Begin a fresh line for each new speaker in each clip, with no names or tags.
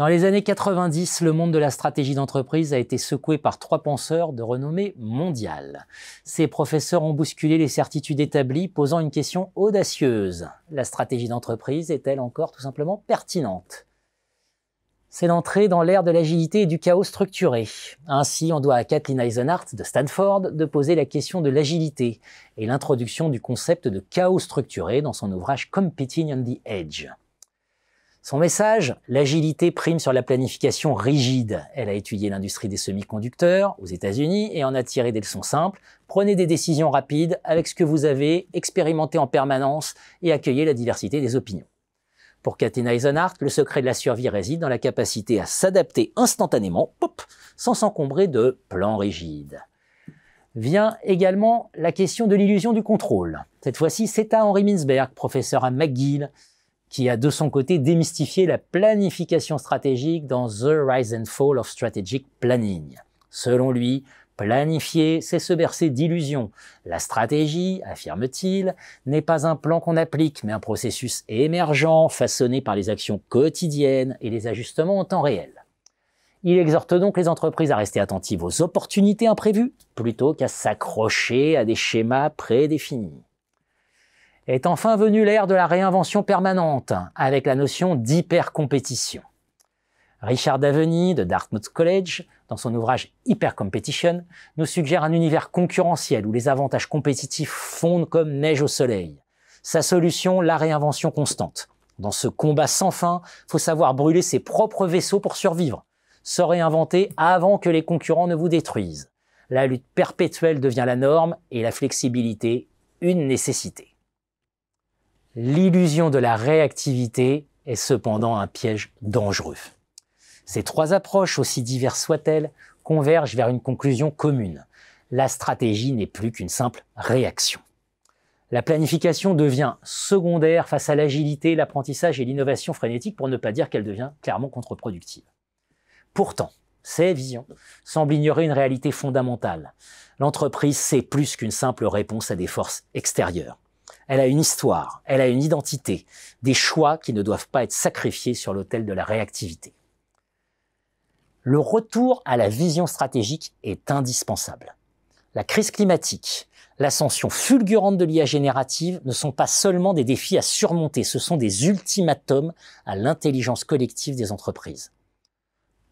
Dans les années 90, le monde de la stratégie d'entreprise a été secoué par trois penseurs de renommée mondiale. Ces professeurs ont bousculé les certitudes établies, posant une question audacieuse. La stratégie d'entreprise est-elle encore tout simplement pertinente ? C'est l'entrée dans l'ère de l'agilité et du chaos structuré. Ainsi, on doit à Kathleen Eisenhardt de Stanford de poser la question de l'agilité et l'introduction du concept de chaos structuré dans son ouvrage Competing on the Edge. Son message, l'agilité prime sur la planification rigide. Elle a étudié l'industrie des semi-conducteurs aux États-Unis et en a tiré des leçons simples. Prenez des décisions rapides avec ce que vous avez, expérimentez en permanence et accueillez la diversité des opinions. Pour Kathleen Eisenhardt, le secret de la survie réside dans la capacité à s'adapter instantanément, sans s'encombrer de plans rigides. Vient également la question de l'illusion du contrôle. Cette fois-ci, c'est à Henry Mintzberg, professeur à McGill, qui a de son côté démystifié la planification stratégique dans The Rise and Fall of Strategic Planning. Selon lui, planifier, c'est se bercer d'illusions. La stratégie, affirme-t-il, n'est pas un plan qu'on applique, mais un processus émergent, façonné par les actions quotidiennes et les ajustements en temps réel. Il exhorte donc les entreprises à rester attentives aux opportunités imprévues, plutôt qu'à s'accrocher à des schémas prédéfinis. Est enfin venue l'ère de la réinvention permanente, avec la notion d'hypercompétition. Richard Daveny de Dartmouth College, dans son ouvrage Hypercompetition, nous suggère un univers concurrentiel où les avantages compétitifs fondent comme neige au soleil. Sa solution, la réinvention constante. Dans ce combat sans fin, il faut savoir brûler ses propres vaisseaux pour survivre, se réinventer avant que les concurrents ne vous détruisent. La lutte perpétuelle devient la norme et la flexibilité une nécessité. L'illusion de la réactivité est cependant un piège dangereux. Ces trois approches, aussi diverses soient-elles, convergent vers une conclusion commune. La stratégie n'est plus qu'une simple réaction. La planification devient secondaire face à l'agilité, l'apprentissage et l'innovation frénétique, pour ne pas dire qu'elle devient clairement contre-productive. Pourtant, ces visions semblent ignorer une réalité fondamentale. L'entreprise, c'est plus qu'une simple réponse à des forces extérieures. Elle a une histoire, elle a une identité, des choix qui ne doivent pas être sacrifiés sur l'autel de la réactivité. Le retour à la vision stratégique est indispensable. La crise climatique, l'ascension fulgurante de l'IA générative ne sont pas seulement des défis à surmonter, ce sont des ultimatums à l'intelligence collective des entreprises.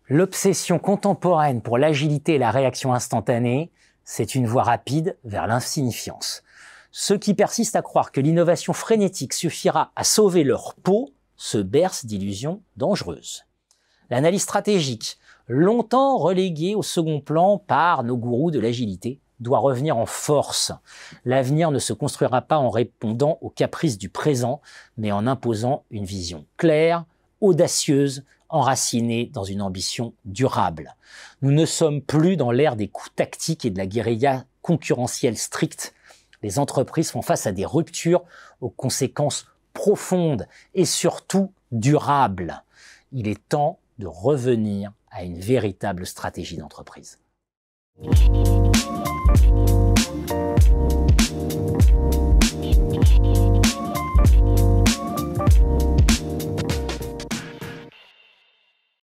L'obsession contemporaine pour l'agilité et la réaction instantanée, c'est une voie rapide vers l'insignifiance. Ceux qui persistent à croire que l'innovation frénétique suffira à sauver leur peau se bercent d'illusions dangereuses. L'analyse stratégique, longtemps reléguée au second plan par nos gourous de l'agilité, doit revenir en force. L'avenir ne se construira pas en répondant aux caprices du présent, mais en imposant une vision claire, audacieuse, enracinée dans une ambition durable. Nous ne sommes plus dans l'ère des coups tactiques et de la guérilla concurrentielle stricte. Les entreprises font face à des ruptures aux conséquences profondes et surtout durables. Il est temps de revenir à une véritable stratégie d'entreprise.